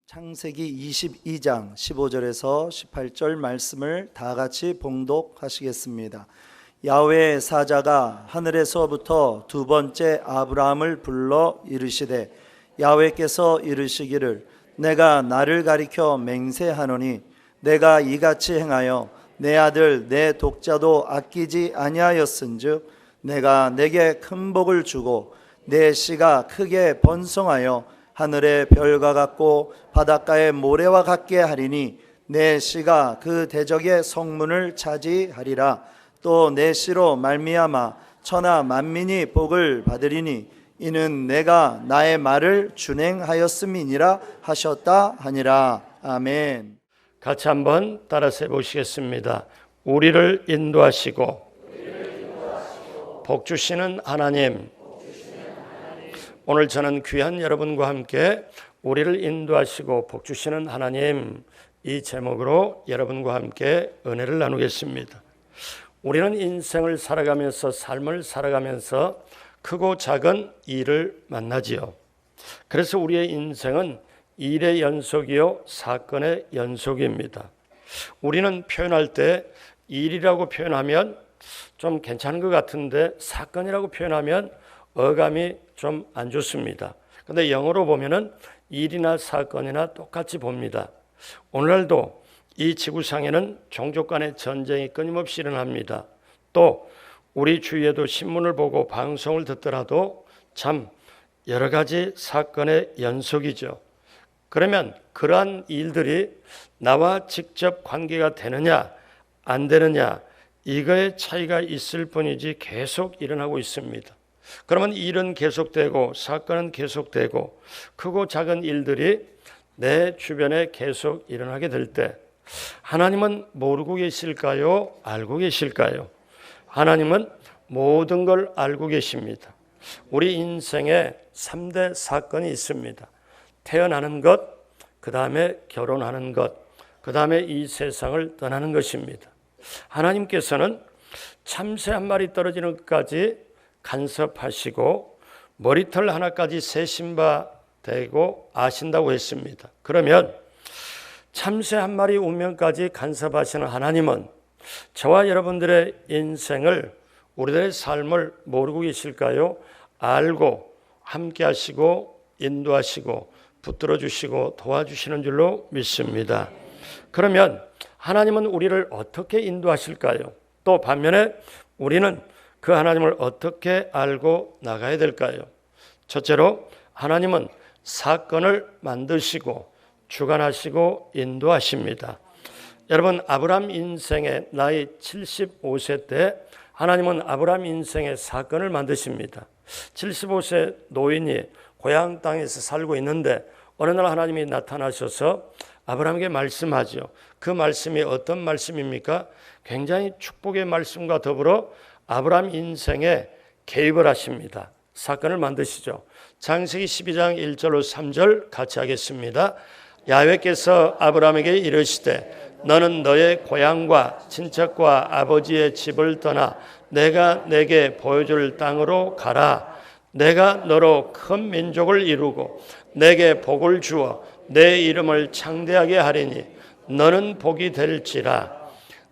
창세기 22장 15절에서 18절 말씀을 다 같이 봉독하시겠습니다. 야훼의 사자가 하늘에서부터 두 번째 아브라함을 불러 이르시되 야훼께서 이르시기를 내가 나를 가리켜 맹세하노니 내가 이같이 행하여 내 아들 내 독자도 아끼지 아니하였은즉 내가 내게 큰 복을 주고 내 씨가 크게 번성하여 하늘의 별과 같고 바닷가의 모래와 같게 하리니 내 씨가 그 대적의 성문을 차지하리라. 또 내 씨로 말미암아 천하 만민이 복을 받으리니 이는 내가 나의 말을 준행하였음이니라 하셨다 하니라. 아멘. 같이 한번 따라서 해보시겠습니다. 우리를 인도하시고 복 주시는 하나님, 오늘 저는 귀한 여러분과 함께 우리를 인도하시고 복 주시는 하나님, 이 제목으로 여러분과 함께 은혜를 나누겠습니다. 우리는 인생을 살아가면서, 삶을 살아가면서 크고 작은 일을 만나지요. 그래서 우리의 인생은 일의 연속이요 사건의 연속입니다. 우리는 표현할 때 일이라고 표현하면 좀 괜찮은 것 같은데 사건이라고 표현하면 어감이 좀 안 좋습니다. 근데 영어로 보면은 일이나 사건이나 똑같이 봅니다. 오늘날도 이 지구상에는 종족 간의 전쟁이 끊임없이 일어납니다. 또 우리 주위에도 신문을 보고 방송을 듣더라도 참 여러 가지 사건의 연속이죠. 그러면 그러한 일들이 나와 직접 관계가 되느냐 안 되느냐 이거의 차이가 있을 뿐이지 계속 일어나고 있습니다. 그러면 일은 계속되고 사건은 계속되고 크고 작은 일들이 내 주변에 계속 일어나게 될 때 하나님은 모르고 계실까요? 알고 계실까요? 하나님은 모든 걸 알고 계십니다. 우리 인생에 3대 사건이 있습니다. 태어나는 것, 그 다음에 결혼하는 것, 그 다음에 이 세상을 떠나는 것입니다. 하나님께서는 참새 한 마리 떨어지는 것까지 간섭하시고 머리털 하나까지 세신 바 되고 아신다고 했습니다. 그러면 참새 한 마리 운명까지 간섭하시는 하나님은 저와 여러분들의 인생을, 우리들의 삶을 모르고 계실까요? 알고 함께 하시고 인도하시고 붙들어 주시고 도와주시는 줄로 믿습니다. 그러면 하나님은 우리를 어떻게 인도하실까요? 또 반면에 우리는 그 하나님을 어떻게 알고 나가야 될까요? 첫째로 하나님은 사건을 만드시고 주관하시고 인도하십니다. 여러분, 아브라함 인생의 나이 75세 때 하나님은 아브라함 인생의 사건을 만드십니다. 75세 노인이 고향 땅에서 살고 있는데 어느 날 하나님이 나타나셔서 아브라함에게 말씀하죠. 그 말씀이 어떤 말씀입니까? 굉장히 축복의 말씀과 더불어 아브라함 인생에 개입을 하십니다. 사건을 만드시죠. 창세기 12장 1절로 3절 같이 하겠습니다. 야훼께서 아브라함에게 이르시되 너는 너의 고향과 친척과 아버지의 집을 떠나 내가 내게 보여줄 땅으로 가라. 내가 너로 큰 민족을 이루고 내게 복을 주어 내 이름을 창대하게 하리니 너는 복이 될지라.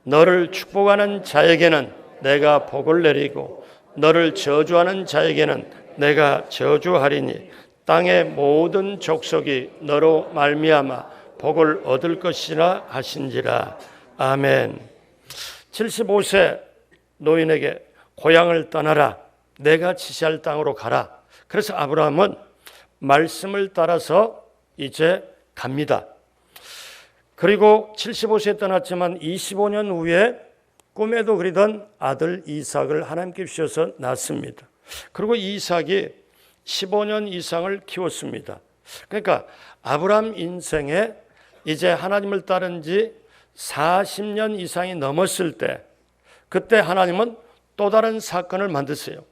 너를 축복하는 자에게는 내가 복을 내리고 너를 저주하는 자에게는 내가 저주하리니 땅의 모든 족속이 너로 말미암아 복을 얻을 것이라 하신지라. 아멘. 75세 노인에게 고향을 떠나라. 내가 지시할 땅으로 가라. 그래서 아브라함은 말씀을 따라서 이제 갑니다. 그리고 75세에 떠났지만 25년 후에 꿈에도 그리던 아들 이삭을 하나님께 주셔서 낳습니다. 그리고 이삭이 15년 이상을 키웠습니다. 그러니까 아브라함 인생에 이제 하나님을 따른 지 40년 이상이 넘었을 때 그때 하나님은 또 다른 사건을 만드세요.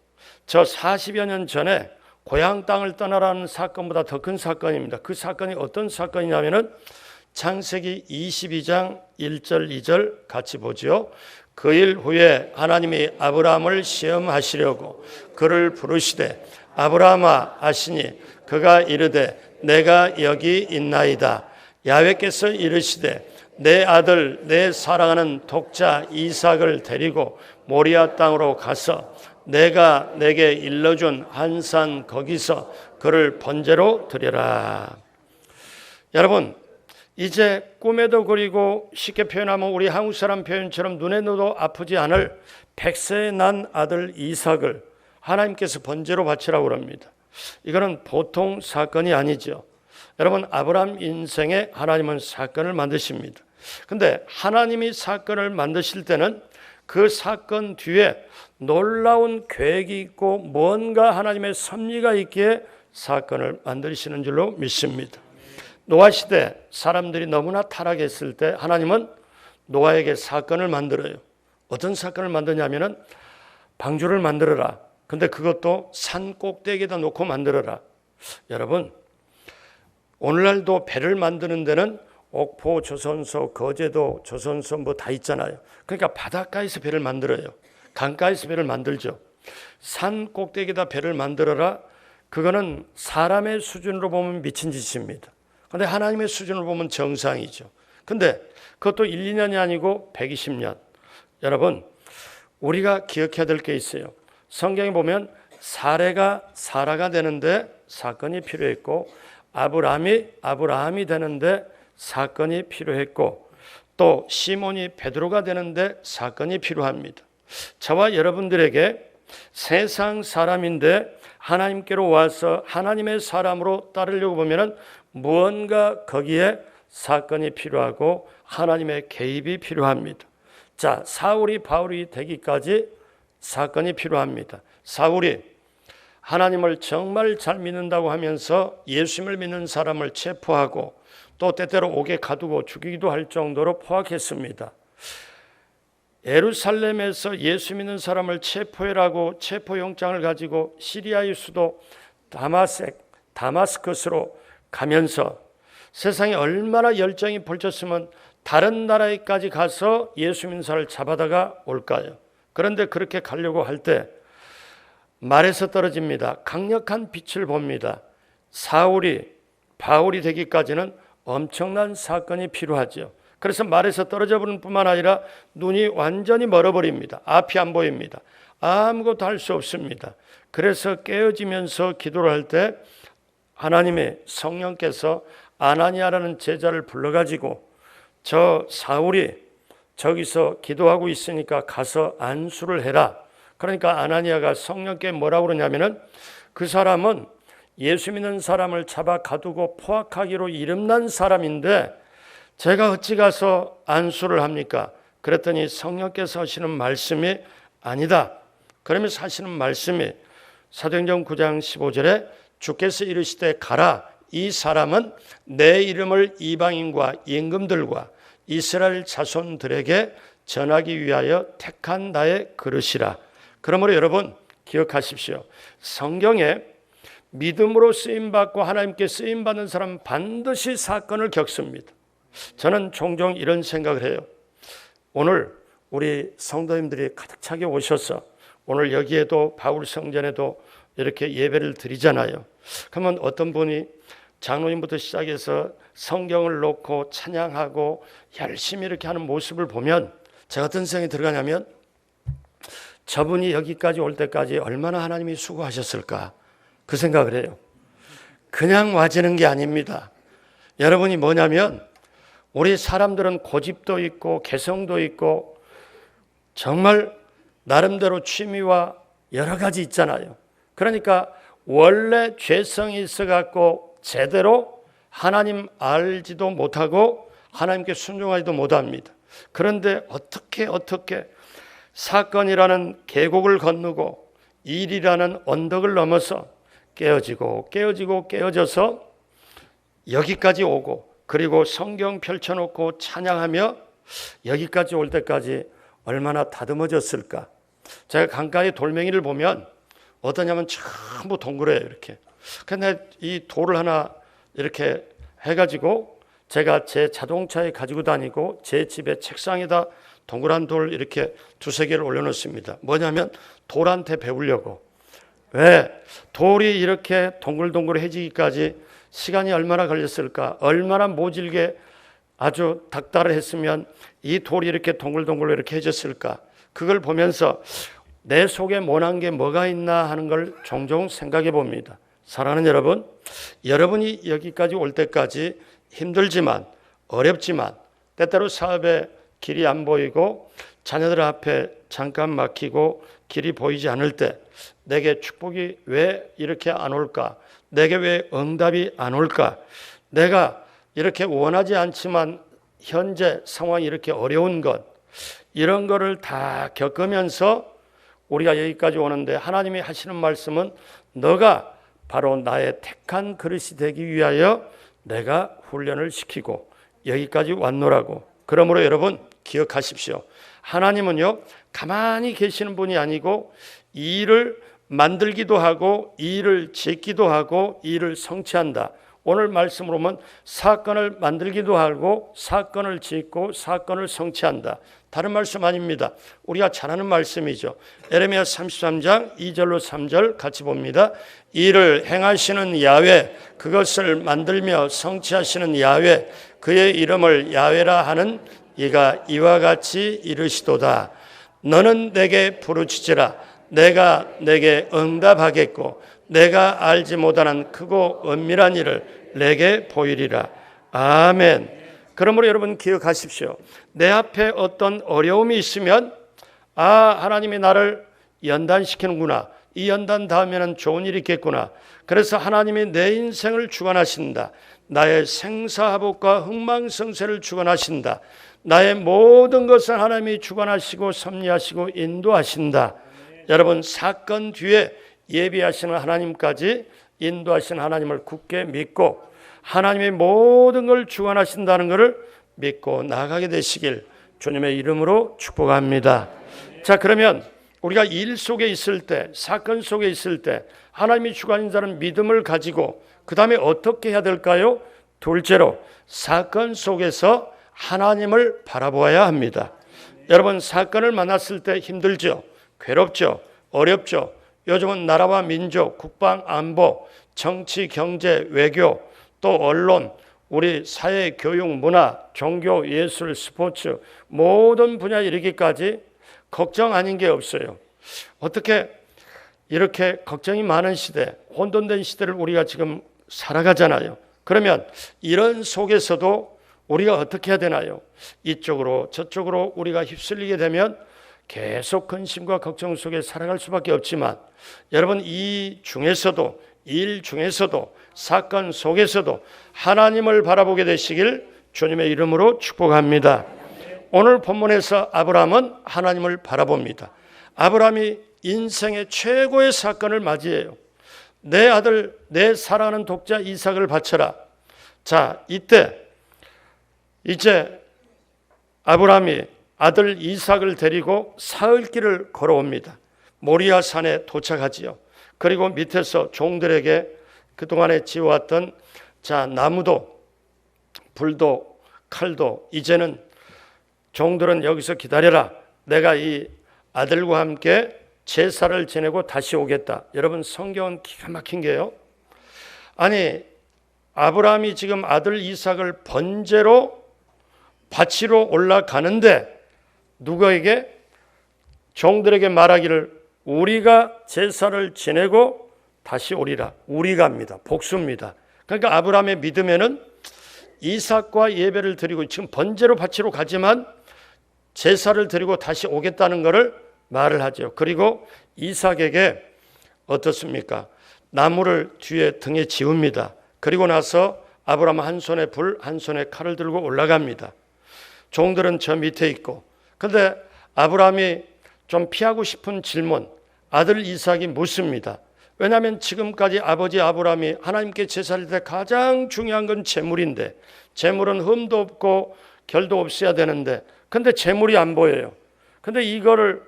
저 40여 년 전에 고향 땅을 떠나라는 사건보다 더 큰 사건입니다. 그 사건이 어떤 사건이냐면은 창세기 22장 1절 2절 같이 보죠. 그 일 후에 하나님이 아브라함을 시험하시려고 그를 부르시되 아브라함아 하시니 그가 이르되 내가 여기 있나이다. 야훼께서 이르시되 내 아들 내 사랑하는 독자 이삭을 데리고 모리아 땅으로 가서 내가 내게 일러준 한 산 거기서 그를 번제로 드려라. 여러분, 이제 꿈에도 그리고 쉽게 표현하면 우리 한국 사람 표현처럼 눈에 넣어도 아프지 않을 100세에 난 아들 이삭을 하나님께서 번제로 바치라고 합니다. 이거는 보통 사건이 아니죠. 여러분, 아브라함 인생에 하나님은 사건을 만드십니다. 근데 하나님이 사건을 만드실 때는 그 사건 뒤에 놀라운 계획이 있고 뭔가 하나님의 섭리가 있기에 사건을 만드시는 줄로 믿습니다. 노아 시대 사람들이 너무나 타락했을 때 하나님은 노아에게 사건을 만들어요. 어떤 사건을 만드냐면은 방주를 만들어라. 근데 그것도 산 꼭대기에다 놓고 만들어라. 여러분, 오늘날도 배를 만드는 데는 옥포 조선소, 거제도 조선소 뭐 다 있잖아요. 그러니까 바닷가에서 배를 만들어요. 강가에서 배를 만들죠. 산 꼭대기에다 배를 만들어라. 그거는 사람의 수준으로 보면 미친 짓입니다. 그런데 하나님의 수준으로 보면 정상이죠. 근데 그것도 1, 2년이 아니고 120년. 여러분, 우리가 기억해야 될 게 있어요. 성경에 보면 사라가 되는데 사건이 필요했고 아브라함이 되는데 사건이 필요했고 또 시몬이 베드로가 되는데 사건이 필요합니다. 저와 여러분들에게 세상 사람인데 하나님께로 와서 하나님의 사람으로 따르려고 보면은 무언가 거기에 사건이 필요하고 하나님의 개입이 필요합니다. 자, 사울이 바울이 되기까지 사건이 필요합니다. 사울이 하나님을 정말 잘 믿는다고 하면서 예수님을 믿는 사람을 체포하고 또 때때로 옥에 가두고 죽이기도 할 정도로 포악했습니다. 예루살렘에서 예수 믿는 사람을 체포해라고 체포영장을 가지고 시리아의 수도 다마스커스로 가면서 세상에 얼마나 열정이 불쳤으면 다른 나라에까지 가서 예수 믿는 사람을 잡아다가 올까요? 그런데 그렇게 가려고 할 때 말에서 떨어집니다. 강력한 빛을 봅니다. 사울이 바울이 되기까지는 엄청난 사건이 필요하죠. 그래서 말에서 떨어져 버리는 뿐만 아니라 눈이 완전히 멀어버립니다. 앞이 안 보입니다. 아무것도 할 수 없습니다. 그래서 깨어지면서 기도를 할 때 하나님의 성령께서 아나니아라는 제자를 불러가지고 저 사울이 저기서 기도하고 있으니까 가서 안수를 해라. 그러니까 아나니아가 성령께 뭐라고 그러냐면은 그 사람은 예수 믿는 사람을 잡아 가두고 포악하기로 이름난 사람인데 제가 어찌 가서 안수를 합니까? 그랬더니 성령께서 하시는 말씀이 아니다. 그러면서 하시는 말씀이 사도행전 9장 15절에 주께서 이르시되 가라. 이 사람은 내 이름을 이방인과 임금들과 이스라엘 자손들에게 전하기 위하여 택한 나의 그릇이라. 그러므로 여러분 기억하십시오. 성경에 믿음으로 쓰임받고 하나님께 쓰임받는 사람은 반드시 사건을 겪습니다. 저는 종종 이런 생각을 해요. 오늘 우리 성도님들이 가득 차게 오셔서 오늘 여기에도 바울 성전에도 이렇게 예배를 드리잖아요. 그러면 어떤 분이 장로님부터 시작해서 성경을 놓고 찬양하고 열심히 이렇게 하는 모습을 보면 제가 어떤 생각이 들어가냐면 저분이 여기까지 올 때까지 얼마나 하나님이 수고하셨을까 그 생각을 해요. 그냥 와지는 게 아닙니다. 여러분이 뭐냐면 우리 사람들은 고집도 있고 개성도 있고 정말 나름대로 취미와 여러 가지 있잖아요. 그러니까 원래 죄성이 있어갖고 제대로 하나님 알지도 못하고 하나님께 순종하지도 못합니다. 그런데 어떻게 사건이라는 계곡을 건너고 일이라는 언덕을 넘어서 깨어져서 여기까지 오고 그리고 성경 펼쳐놓고 찬양하며 여기까지 올 때까지 얼마나 다듬어졌을까. 제가 강가에 돌멩이를 보면 어떠냐면 전부 동그래요. 이렇게. 근데 이 돌을 하나 이렇게 해가지고 제가 제 자동차에 가지고 다니고 제 집에 책상에다 동그란 돌 이렇게 두세 개를 올려놓습니다. 뭐냐면 돌한테 배우려고. 왜? 돌이 이렇게 동글동글해지기까지 시간이 얼마나 걸렸을까? 얼마나 모질게 아주 닥달을 했으면 이 돌이 이렇게 동글동글 이렇게 해졌을까? 그걸 보면서 내 속에 못한 게 뭐가 있나 하는 걸 종종 생각해 봅니다. 사랑하는 여러분, 여러분이 여기까지 올 때까지 힘들지만 어렵지만 때때로 사업에 길이 안 보이고 자녀들 앞에 잠깐 막히고 길이 보이지 않을 때 내게 축복이 왜 이렇게 안 올까? 내게 왜 응답이 안 올까? 내가 이렇게 원하지 않지만 현재 상황이 이렇게 어려운 것, 이런 거를 다 겪으면서 우리가 여기까지 오는데 하나님이 하시는 말씀은 너가 바로 나의 택한 그릇이 되기 위하여 내가 훈련을 시키고 여기까지 왔노라고. 그러므로 여러분 기억하십시오. 하나님은요 가만히 계시는 분이 아니고 이 일을 만들기도 하고 이 일을 짓기도 하고 이 일을 성취한다. 오늘 말씀으로 보면 사건을 만들기도 하고 사건을 짓고 사건을 성취한다. 다른 말씀 아닙니다. 우리가 잘 아는 말씀이죠. 에레미야 33장 2절로 3절 같이 봅니다. 이를 행하시는 야훼, 그것을 만들며 성취하시는 야훼, 그의 이름을 야훼라 하는 이가 이와 같이 이르시도다. 너는 내게 부르짖으라. 내가 내게 응답하겠고 내가 알지 못하는 크고 은밀한 일을 내게 보이리라. 아멘. 그러므로 여러분 기억하십시오. 내 앞에 어떤 어려움이 있으면 하나님이 나를 연단시키는구나. 이 연단 다음에는 좋은 일이 있겠구나. 그래서 하나님이 내 인생을 주관하신다. 나의 생사화복과 흥망성쇠를 주관하신다. 나의 모든 것을 하나님이 주관하시고 섭리하시고 인도하신다. 여러분 사건 뒤에 예비하시는 하나님까지 인도하시는 하나님을 굳게 믿고 하나님의 모든 걸 주관하신다는 것을 믿고 나아가게 되시길 주님의 이름으로 축복합니다. 자, 그러면 우리가 일 속에 있을 때, 사건 속에 있을 때 하나님이 주관인다는 믿음을 가지고 그 다음에 어떻게 해야 될까요? 둘째로 사건 속에서 하나님을 바라보아야 합니다. 여러분 사건을 만났을 때 힘들죠? 괴롭죠? 어렵죠? 요즘은 나라와 민족, 국방, 안보, 정치, 경제, 외교, 또 언론, 우리 사회, 교육, 문화, 종교, 예술, 스포츠 모든 분야에 이르기까지 걱정 아닌 게 없어요. 어떻게 이렇게 걱정이 많은 시대, 혼돈된 시대를 우리가 지금 살아가잖아요. 그러면 이런 속에서도 우리가 어떻게 해야 되나요? 이쪽으로 저쪽으로 우리가 휩쓸리게 되면 계속 근심과 걱정 속에 살아갈 수밖에 없지만 여러분 이 중에서도 일 중에서도 사건 속에서도 하나님을 바라보게 되시길 주님의 이름으로 축복합니다. 오늘 본문에서 아브라함은 하나님을 바라봅니다. 아브라함이 인생의 최고의 사건을 맞이해요. 내 아들, 내 사랑하는 독자 이삭을 바쳐라. 자, 이때 이제 아브라함이 아들 이삭을 데리고 사흘길을 걸어옵니다. 모리아 산에 도착하지요. 그리고 밑에서 종들에게 그동안에 지어왔던 나무도 불도 칼도 이제는 종들은 여기서 기다려라. 내가 이 아들과 함께 제사를 지내고 다시 오겠다. 여러분 성경은 기가 막힌 게요. 아니 아브라함이 지금 아들 이삭을 번제로 바치러 올라가는데 누구에게? 종들에게 말하기를 우리가 제사를 지내고 다시 오리라. 우리가 합니다. 복수입니다. 그러니까 아브라함의 믿음에는 이삭과 예배를 드리고 지금 번제로 바치러 가지만 제사를 드리고 다시 오겠다는 것을 말을 하죠. 그리고 이삭에게 어떻습니까? 나무를 뒤에 등에 지웁니다. 그리고 나서 아브라함 한 손에 불, 한 손에 칼을 들고 올라갑니다. 종들은 저 밑에 있고, 그런데 아브라함이 좀 피하고 싶은 질문, 아들 이삭이 묻습니다. 왜냐하면 지금까지 아버지 아브라함이 하나님께 제사를 때 가장 중요한 건 재물인데, 재물은 흠도 없고 결도 없어야 되는데, 근데 재물이 안 보여요. 근데 이거를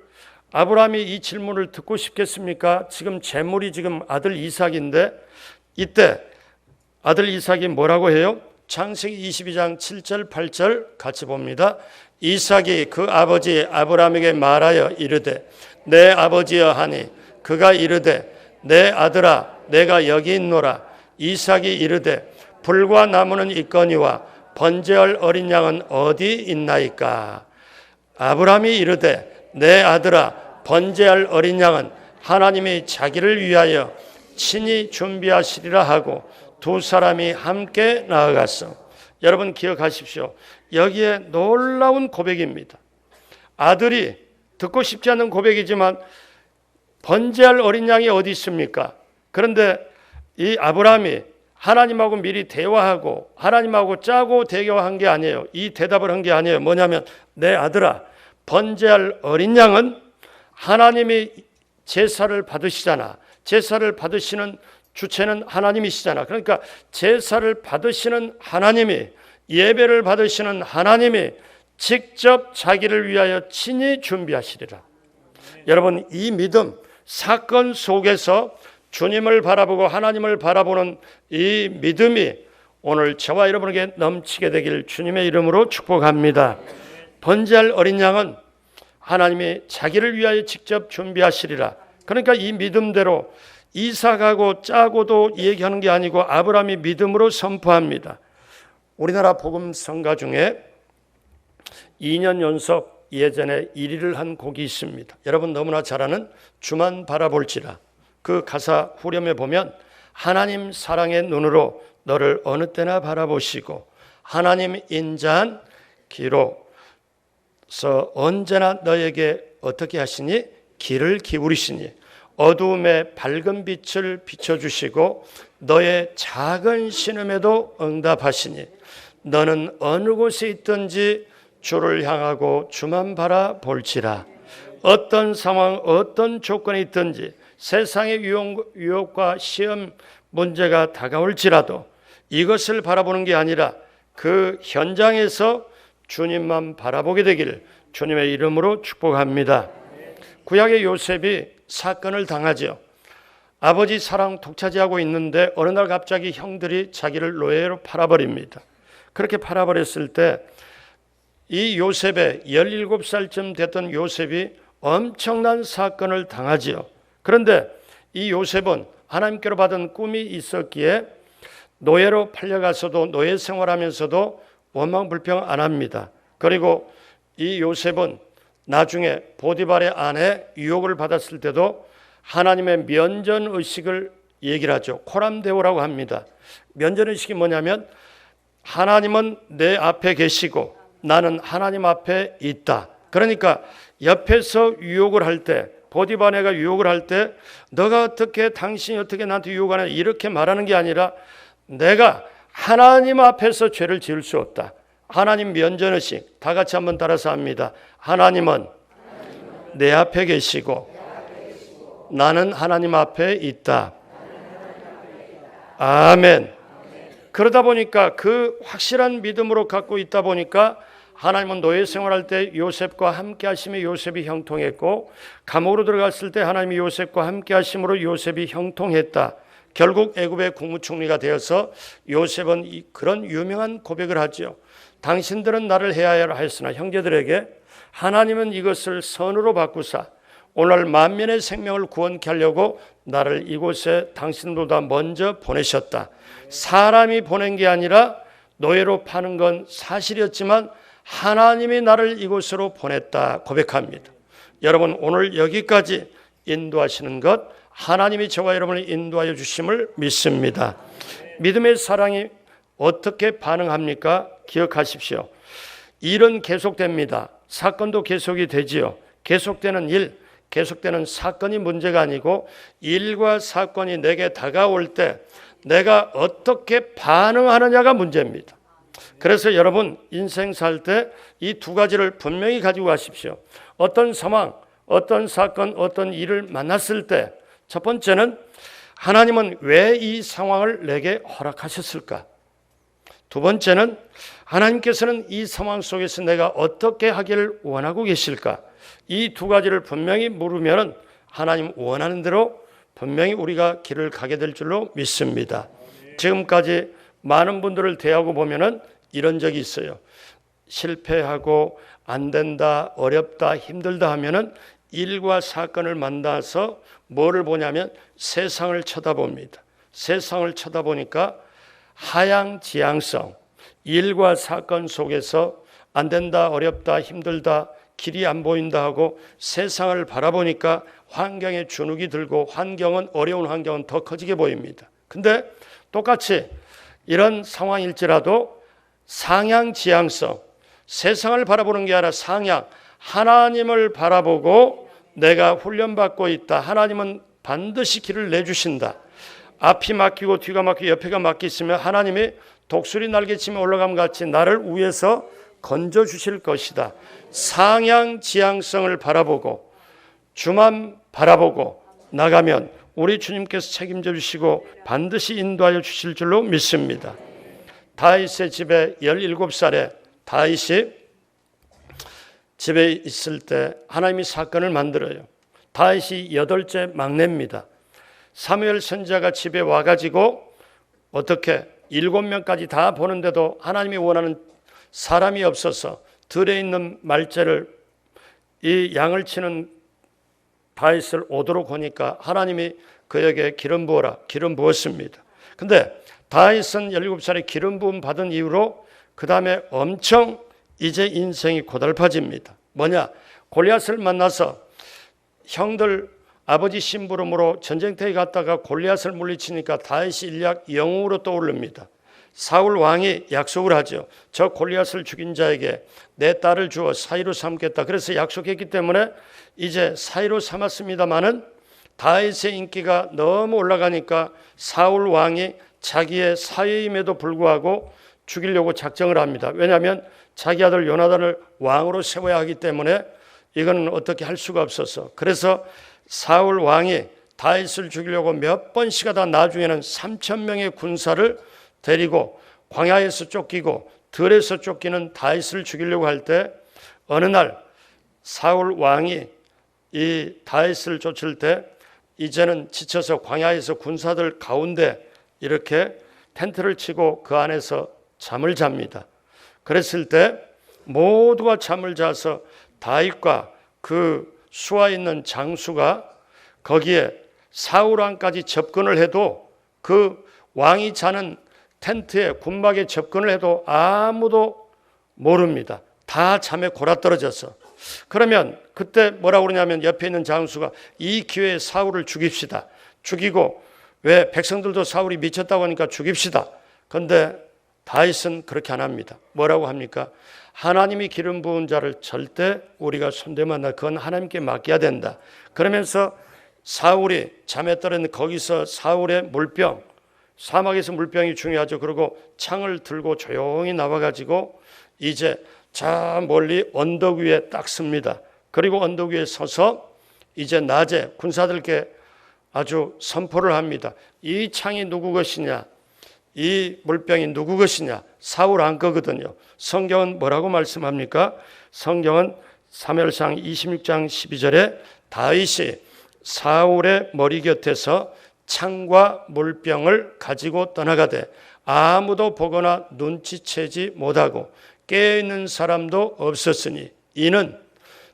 아브라함이 이 질문을 듣고 싶겠습니까? 지금 재물이 지금 아들 이삭인데, 이때 아들 이삭이 뭐라고 해요? 창세기 22장 7절 8절 같이 봅니다. 이삭이 그 아버지 아브라함에게 말하여 이르되 내 아버지여 하니 그가 이르되 내 아들아 내가 여기 있노라. 이삭이 이르되 불과 나무는 있거니와 번제할 어린 양은 어디 있나이까. 아브라함이 이르되 내 아들아 번제할 어린 양은 하나님이 자기를 위하여 친히 준비하시리라 하고 두 사람이 함께 나아갔어. 여러분 기억하십시오. 여기에 놀라운 고백입니다. 아들이 듣고 싶지 않는 고백이지만 번제할 어린 양이 어디 있습니까? 그런데 이 아브라함이 하나님하고 미리 대화하고 하나님하고 짜고 대화한 게 아니에요. 이 대답을 한 게 아니에요. 뭐냐면 내 아들아 번제할 어린 양은 하나님이 제사를 받으시잖아. 제사를 받으시는 주체는 하나님이시잖아. 그러니까 제사를 받으시는 하나님이, 예배를 받으시는 하나님이 직접 자기를 위하여 친히 준비하시리라. 여러분 이 믿음, 사건 속에서 주님을 바라보고 하나님을 바라보는 이 믿음이 오늘 저와 여러분에게 넘치게 되길 주님의 이름으로 축복합니다. 번제할 어린 양은 하나님이 자기를 위하여 직접 준비하시리라. 그러니까 이 믿음대로 이삭하고 짜고도 얘기하는 게 아니고 아브라함이 믿음으로 선포합니다. 우리나라 복음 성가 중에 2년 연속 예전에 1위를 한 곡이 있습니다. 여러분 너무나 잘 아는 주만 바라볼지라. 그 가사 후렴에 보면 하나님 사랑의 눈으로 너를 어느 때나 바라보시고 하나님 인자한 귀로서 언제나 너에게 어떻게 하시니? 귀를 기울이시니 어두움에 밝은 빛을 비춰주시고 너의 작은 신음에도 응답하시니 너는 어느 곳에 있든지 주를 향하고 주만 바라볼지라. 어떤 상황 어떤 조건이 있든지 세상의 유혹과 시험 문제가 다가올지라도 이것을 바라보는 게 아니라 그 현장에서 주님만 바라보게 되기를 주님의 이름으로 축복합니다. 구약의 요셉이 사건을 당하죠. 아버지 사랑 독차지하고 있는데 어느 날 갑자기 형들이 자기를 노예로 팔아버립니다. 그렇게 팔아버렸을 때 이 요셉의 17살쯤 됐던 요셉이 엄청난 사건을 당하지요. 그런데 이 요셉은 하나님께로 받은 꿈이 있었기에 노예로 팔려가서도 노예 생활하면서도 원망불평 안 합니다. 그리고 이 요셉은 나중에 보디발의 아내 유혹을 받았을 때도 하나님의 면전의식을 얘기를 하죠. 코람데오라고 합니다. 면전의식이 뭐냐면 하나님은 내 앞에 계시고 나는 하나님 앞에 있다. 그러니까 옆에서 유혹을 할 때 보디바네가 유혹을 할 때 너가 어떻게 당신이 어떻게 나한테 유혹하냐 이렇게 말하는 게 아니라 내가 하나님 앞에서 죄를 지을 수 없다. 하나님 면전의식 다 같이 한번 따라서 합니다. 하나님은 내 앞에 계시고 나는 하나님 앞에 있다. 아멘. 그러다 보니까 그 확실한 믿음으로 갖고 있다 보니까 하나님은 노예 생활할 때 요셉과 함께 하심에 요셉이 형통했고 감옥으로 들어갔을 때 하나님이 요셉과 함께 하심으로 요셉이 형통했다. 결국 애굽의 국무총리가 되어서 요셉은 그런 유명한 고백을 하죠. 당신들은 나를 해하여라 하였으나 형제들에게 하나님은 이것을 선으로 바꾸사 오늘 만민의 생명을 구원케 하려고 나를 이곳에 당신보다 먼저 보내셨다. 사람이 보낸 게 아니라 노예로 파는 건 사실이었지만 하나님이 나를 이곳으로 보냈다 고백합니다. 여러분 오늘 여기까지 인도하시는 것 하나님이 저와 여러분을 인도하여 주심을 믿습니다. 믿음의 사랑이 어떻게 반응합니까? 기억하십시오. 일은 계속됩니다. 사건도 계속이 되지요. 계속되는 일, 계속되는 사건이 문제가 아니고 일과 사건이 내게 다가올 때 내가 어떻게 반응하느냐가 문제입니다. 그래서 여러분 인생 살 때 이 두 가지를 분명히 가지고 가십시오. 어떤 상황, 어떤 사건, 어떤 일을 만났을 때 첫 번째는 하나님은 왜 이 상황을 내게 허락하셨을까? 두 번째는 하나님께서는 이 상황 속에서 내가 어떻게 하기를 원하고 계실까? 이 두 가지를 분명히 물으면 하나님 원하는 대로 분명히 우리가 길을 가게 될 줄로 믿습니다. 지금까지 많은 분들을 대하고 보면은 이런 적이 있어요. 실패하고 안 된다, 어렵다, 힘들다 하면은 일과 사건을 만나서 뭐를 보냐면 세상을 쳐다봅니다. 세상을 쳐다보니까 하향지향성, 일과 사건 속에서 안 된다, 어렵다, 힘들다, 길이 안 보인다 하고 세상을 바라보니까 환경에 주눅이 들고 환경은 어려운 환경은 더 커지게 보입니다. 근데 똑같이 이런 상황일지라도 상향지향성, 세상을 바라보는 게 아니라 상향, 하나님을 바라보고 내가 훈련받고 있다. 하나님은 반드시 길을 내주신다. 앞이 막히고 뒤가 막히고 옆에가 막혀 있으면 하나님이 독수리 날개치며 올라감 같이 나를 위에서 건져주실 것이다. 상향지향성을 바라보고 주만 바라보고 나가면 우리 주님께서 책임져 주시고 반드시 인도하여 주실 줄로 믿습니다. 다윗의 집에 17살에 다윗이 집에 있을 때 하나님이 사건을 만들어요. 다윗이 8째 막내입니다. 사무엘 선지자가 집에 와가지고 어떻게 7명까지 다 보는데도 하나님이 원하는 사람이 없어서 들에 있는 말째를 이 양을 치는 다윗을 오도록 하니까 하나님이 그에게 기름 부어라. 기름 부었습니다. 근데 다윗은 17살에 기름 부음 받은 이후로 그 다음에 엄청 이제 인생이 고달파집니다. 뭐냐? 골리앗을 만나서 형들 아버지 심부름으로 전쟁터에 갔다가 골리앗을 물리치니까 다윗이 일약 영웅으로 떠오릅니다. 사울 왕이 약속을 하죠. 저 골리앗을 죽인 자에게 내 딸을 주어 사위로 삼겠다. 그래서 약속했기 때문에 이제 사위로 삼았습니다마는 다윗의 인기가 너무 올라가니까 사울 왕이 자기의 사위임에도 불구하고 죽이려고 작정을 합니다. 왜냐하면 자기 아들 요나단을 왕으로 세워야 하기 때문에 이거는 어떻게 할 수가 없어서. 그래서 사울 왕이 다윗을 죽이려고 몇 번씩 하다 나중에는 3,000명의 군사를 데리고 광야에서 쫓기고 들에서 쫓기는 다윗을 죽이려고 할 때 어느 날 사울 왕이 이 다윗을 쫓을 때 이제는 지쳐서 광야에서 군사들 가운데 이렇게 텐트를 치고 그 안에서 잠을 잡니다. 그랬을 때 모두가 잠을 자서 다윗과 그 수하 있는 장수가 거기에 사울 왕까지 접근을 해도 그 왕이 자는 텐트에 군막에 접근을 해도 아무도 모릅니다. 다 잠에 골아떨어져서. 그러면 그때 뭐라고 그러냐면 옆에 있는 장수가 이 기회에 사울을 죽입시다. 죽이고 왜 백성들도 사울이 미쳤다고 하니까 죽입시다. 그런데 다윗은 그렇게 안 합니다. 뭐라고 합니까? 하나님이 기름 부은 자를 절대 우리가 손대면 안 된다. 그건 하나님께 맡겨야 된다. 그러면서 사울이 잠에 떨어졌는데 거기서 사울의 물병, 사막에서 물병이 중요하죠. 그리고 창을 들고 조용히 나와가지고 이제 저 멀리 언덕 위에 딱 섭니다. 그리고 언덕 위에 서서 이제 낮에 군사들께 아주 선포를 합니다. 이 창이 누구 것이냐? 이 물병이 누구 것이냐? 사울 안 거거든요. 성경은 뭐라고 말씀합니까? 성경은 사무엘상 26장 12절에 다윗이 사울의 머리 곁에서 창과 물병을 가지고 떠나가되 아무도 보거나 눈치채지 못하고 깨어있는 사람도 없었으니 이는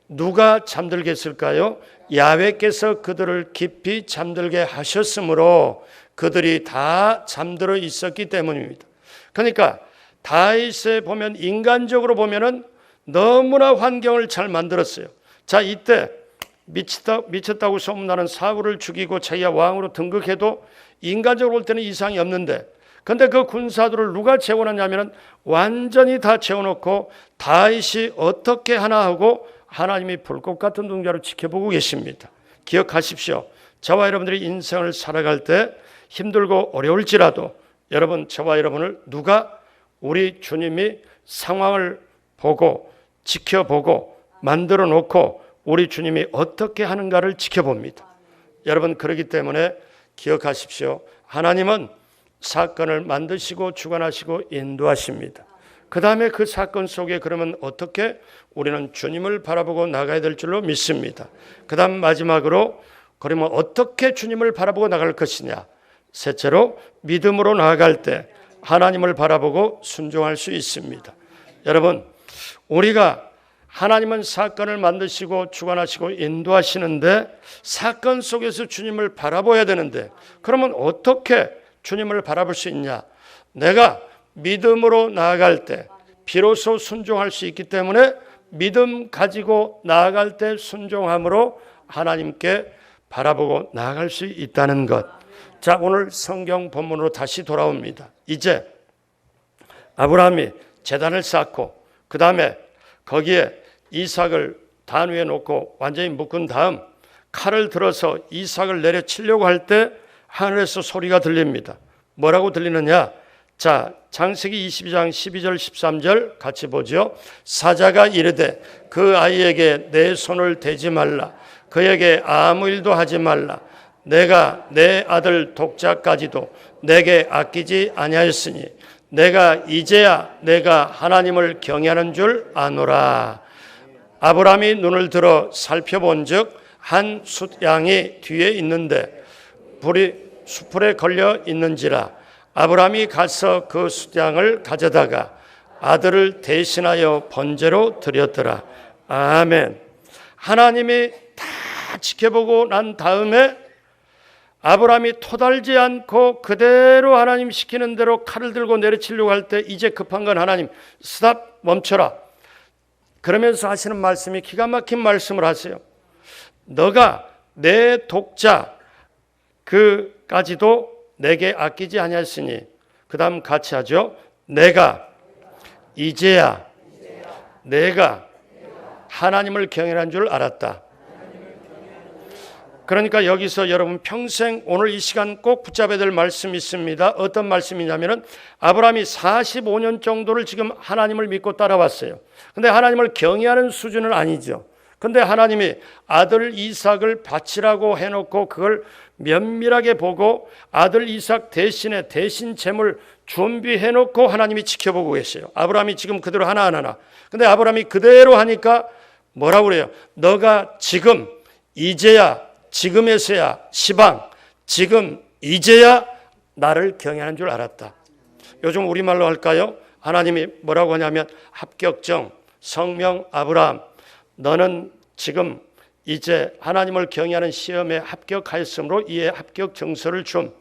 누가 잠들게 했을까요? 야훼께서 그들을 깊이 잠들게 하셨으므로 그들이 다 잠들어 있었기 때문입니다. 그러니까 다윗에 보면 인간적으로 보면은 너무나 환경을 잘 만들었어요. 자, 이때 미쳤다고 소문나는 사울을 죽이고 자기가 왕으로 등극해도 인간적으로 볼 때는 이상이 없는데, 근데 그 군사들을 누가 재워놨냐면은 완전히 다 재워놓고 다윗이 어떻게 하나 하고 하나님이 불꽃 같은 눈자로 지켜보고 계십니다. 기억하십시오. 저와 여러분들이 인생을 살아갈 때 힘들고 어려울지라도 여러분, 저와 여러분을 누가 우리 주님이 상황을 보고 지켜보고 만들어 놓고 우리 주님이 어떻게 하는가를 지켜봅니다. 여러분, 그렇기 때문에 기억하십시오. 하나님은 사건을 만드시고 주관하시고 인도하십니다. 그 다음에 그 사건 속에 그러면 어떻게 우리는 주님을 바라보고 나가야 될 줄로 믿습니다. 그 다음 마지막으로 그러면 어떻게 주님을 바라보고 나갈 것이냐. 셋째로 믿음으로 나아갈 때 하나님을 바라보고 순종할 수 있습니다. 여러분, 우리가 하나님은 사건을 만드시고 주관하시고 인도하시는데 사건 속에서 주님을 바라봐야 되는데, 그러면 어떻게 주님을 바라볼 수 있냐? 내가 믿음으로 나아갈 때 비로소 순종할 수 있기 때문에 믿음 가지고 나아갈 때 순종함으로 하나님께 바라보고 나아갈 수 있다는 것. 자, 오늘 성경 본문으로 다시 돌아옵니다. 이제 아브라함이 제단을 쌓고 그 다음에 거기에 이삭을 단 위에 놓고 완전히 묶은 다음 칼을 들어서 이삭을 내려치려고 할 때 하늘에서 소리가 들립니다. 뭐라고 들리느냐? 자, 창세기 22장 12절 13절 같이 보죠. 사자가 이르되 그 아이에게 내 손을 대지 말라. 그에게 아무 일도 하지 말라. 내가 내 아들 독자까지도 내게 아끼지 아니하였으니 내가 이제야 내가 하나님을 경외하는 줄 아노라. 아브라함이 눈을 들어 살펴본즉 한 숫양이 뒤에 있는데 불이 수풀에 걸려 있는지라. 아브라함이 가서 그 숫양을 가져다가 아들을 대신하여 번제로 드렸더라. 아멘. 하나님이 다 지켜보고 난 다음에 아브라함이 토달지 않고 그대로 하나님 시키는 대로 칼을 들고 내려치려고 할 때 이제 급한 건 하나님, 스탑, 멈춰라. 그러면서 하시는 말씀이 기가 막힌 말씀을 하세요. 너가 내 독자 그까지도 내게 아끼지 아니하였으니, 그 다음 같이 하죠. 내가 이제야 내가 하나님을 경외한 줄 알았다. 그러니까 여기서 여러분 평생 오늘 이 시간 꼭 붙잡아야 될 말씀이 있습니다. 어떤 말씀이냐면은 아브라함이 45년 정도를 지금 하나님을 믿고 따라왔어요. 근데 하나님을 경외하는 수준은 아니죠. 근데 하나님이 아들 이삭을 바치라고 해놓고 그걸 면밀하게 보고 아들 이삭 대신에 대신 제물 준비해놓고 하나님이 지켜보고 계세요. 아브라함이 지금 그대로 하나하나. 근데 아브라함이 그대로 하니까 뭐라고 그래요? 너가 지금 이제야 지금에서야 시방 지금 이제야 나를 경외하는 줄 알았다. 요즘 우리말로 할까요? 하나님이 뭐라고 하냐면 합격정 성명 아브라함, 너는 지금 이제 하나님을 경외하는 시험에 합격하였으므로 이에 합격 증서를 줌.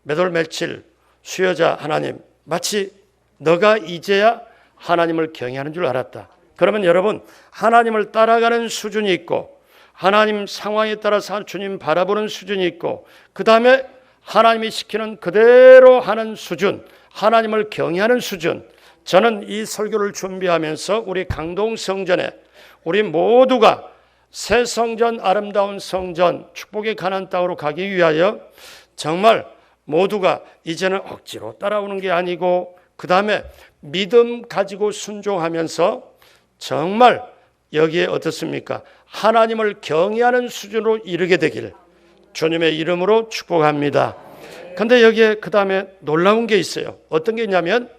몇 월 며칠 수여자 하나님, 마치 너가 이제야 하나님을 경외하는 줄 알았다. 그러면 여러분, 하나님을 따라가는 수준이 있고 하나님 상황에 따라서 주님 바라보는 수준이 있고 그 다음에 하나님이 시키는 그대로 하는 수준, 하나님을 경외하는 수준. 저는 이 설교를 준비하면서 우리 강동 성전에 우리 모두가 새 성전, 아름다운 성전, 축복의 가나안 땅으로 가기 위하여 정말 모두가 이제는 억지로 따라오는 게 아니고 그 다음에 믿음 가지고 순종하면서 정말 여기에 어떻습니까? 하나님을 경외하는 수준으로 이르게 되길 주님의 이름으로 축복합니다. 그런데 여기에 그 다음에 놀라운 게 있어요. 어떤 게 있냐면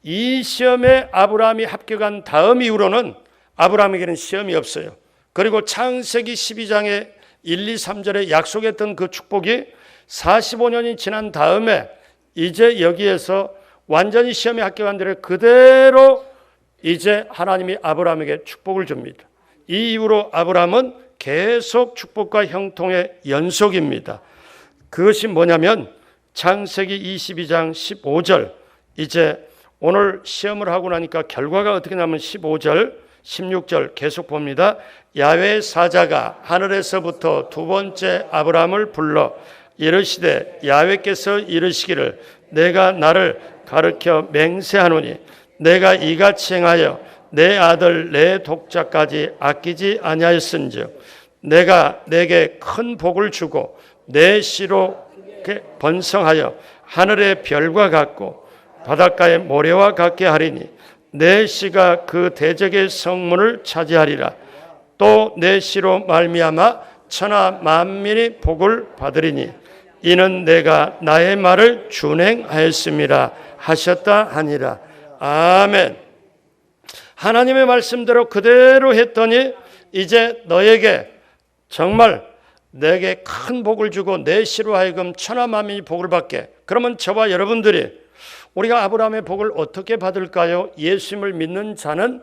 이 시험에 아브라함이 합격한 다음 이후로는 아브라함에게는 시험이 없어요. 그리고 창세기 12장에 1, 2, 3절에 약속했던 그 축복이 45년이 지난 다음에 이제 여기에서 완전히 시험에 합격한 대로 그대로 이제 하나님이 아브라함에게 축복을 줍니다. 이 이후로 아브라함은 계속 축복과 형통의 연속입니다. 그것이 뭐냐면 창세기 22장 15절, 이제 오늘 시험을 하고 나니까 결과가 어떻게 나면 15절 16절 계속 봅니다. 야훼 사자가 하늘에서부터 두 번째 아브라함을 불러 이르시되 야훼께서 이르시기를 내가 나를 가르쳐 맹세하노니 내가 이같이 행하여 내 아들 내 독자까지 아끼지 아니하였은즉 내가 내게 큰 복을 주고 내 씨로 번성하여 하늘의 별과 같고 바닷가의 모래와 같게 하리니 내 씨가 그 대적의 성문을 차지하리라. 또 내 씨로 말미암아 천하 만민이 복을 받으리니 이는 내가 나의 말을 준행하였음이라 하셨다 하니라. 아멘. 하나님의 말씀대로 그대로 했더니 이제 너에게 정말 내게 큰 복을 주고 내 씨로 하여금 천하 만민이 복을 받게. 그러면 저와 여러분들이 우리가 아브라함의 복을 어떻게 받을까요? 예수님을 믿는 자는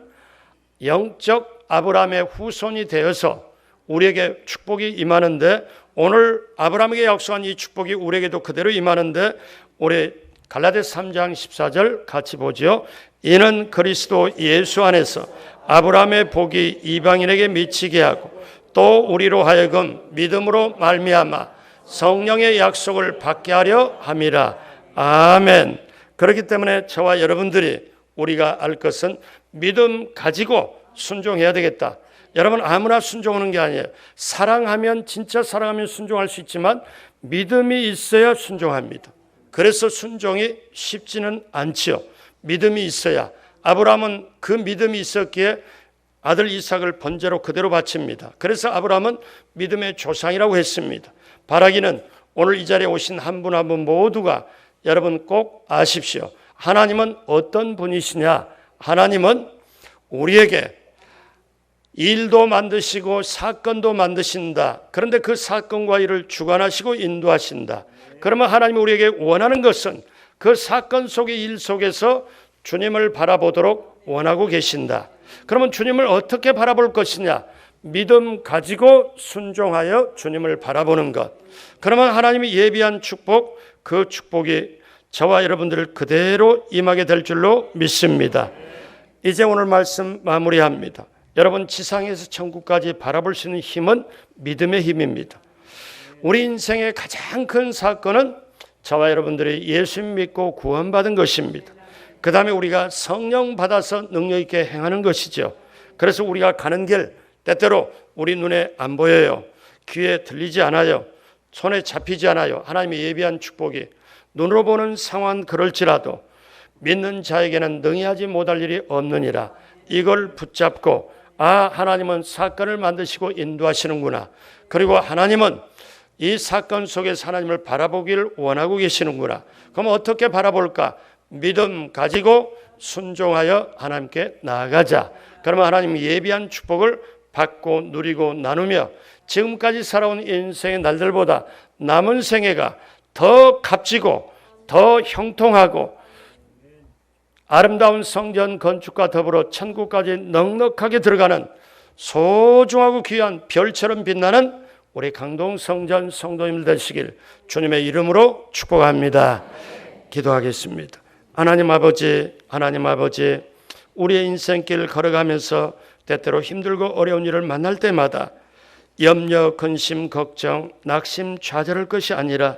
영적 아브라함의 후손이 되어서 우리에게 축복이 임하는데, 오늘 아브라함에게 약속한 이 축복이 우리에게도 그대로 임하는데, 우리 갈라디아서 3장 14절 같이 보죠. 이는 그리스도 예수 안에서 아브라함의 복이 이방인에게 미치게 하고 또 우리로 하여금 믿음으로 말미암아 성령의 약속을 받게 하려 함이라. 아멘. 그렇기 때문에 저와 여러분들이 우리가 알 것은 믿음 가지고 순종해야 되겠다. 여러분, 아무나 순종하는 게 아니에요. 사랑하면, 진짜 사랑하면 순종할 수 있지만 믿음이 있어야 순종합니다. 그래서 순종이 쉽지는 않지요. 믿음이 있어야. 아브라함은 그 믿음이 있었기에 아들 이삭을 번제로 그대로 바칩니다. 그래서 아브라함은 믿음의 조상이라고 했습니다. 바라기는 오늘 이 자리에 오신 한 분 한 분 모두가 여러분 꼭 아십시오. 하나님은 어떤 분이시냐? 하나님은 우리에게 일도 만드시고 사건도 만드신다. 그런데 그 사건과 일을 주관하시고 인도하신다. 그러면 하나님이 우리에게 원하는 것은 그 사건 속의 일 속에서 주님을 바라보도록 원하고 계신다. 그러면 주님을 어떻게 바라볼 것이냐? 믿음 가지고 순종하여 주님을 바라보는 것. 그러면 하나님이 예비한 축복, 그 축복이 저와 여러분들을 그대로 임하게 될 줄로 믿습니다. 이제 오늘 말씀 마무리합니다. 여러분, 지상에서 천국까지 바라볼 수 있는 힘은 믿음의 힘입니다. 우리 인생의 가장 큰 사건은 저와 여러분들이 예수님 믿고 구원받은 것입니다. 그 다음에 우리가 성령 받아서 능력 있게 행하는 것이죠. 그래서 우리가 가는 길, 때때로 우리 눈에 안 보여요. 귀에 들리지 않아요. 손에 잡히지 않아요. 하나님의 예비한 축복이. 눈으로 보는 상황은 그럴지라도 믿는 자에게는 능히하지 못할 일이 없느니라. 이걸 붙잡고, 하나님은 사건을 만드시고 인도하시는구나. 그리고 하나님은 이 사건 속에서 하나님을 바라보기를 원하고 계시는구나. 그럼 어떻게 바라볼까? 믿음 가지고 순종하여 하나님께 나아가자. 그러면 하나님이 예비한 축복을 받고 누리고 나누며 지금까지 살아온 인생의 날들보다 남은 생애가 더 값지고 더 형통하고 아름다운 성전 건축과 더불어 천국까지 넉넉하게 들어가는 소중하고 귀한 별처럼 빛나는 우리 강동 성전 성도님들 되시길 주님의 이름으로 축복합니다. 기도하겠습니다. 하나님 아버지, 우리의 인생길 걸어가면서 때때로 힘들고 어려운 일을 만날 때마다 염려, 근심, 걱정, 낙심, 좌절할 것이 아니라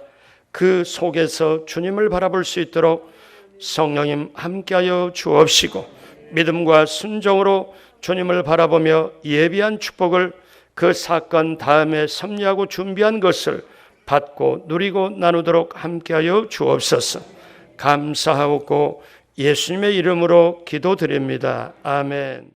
그 속에서 주님을 바라볼 수 있도록 성령님 함께하여 주옵시고 믿음과 순종으로 주님을 바라보며 예비한 축복을 그 사건 다음에 섭리하고 준비한 것을 받고 누리고 나누도록 함께하여 주옵소서. 감사하고 예수님의 이름으로 기도드립니다. 아멘.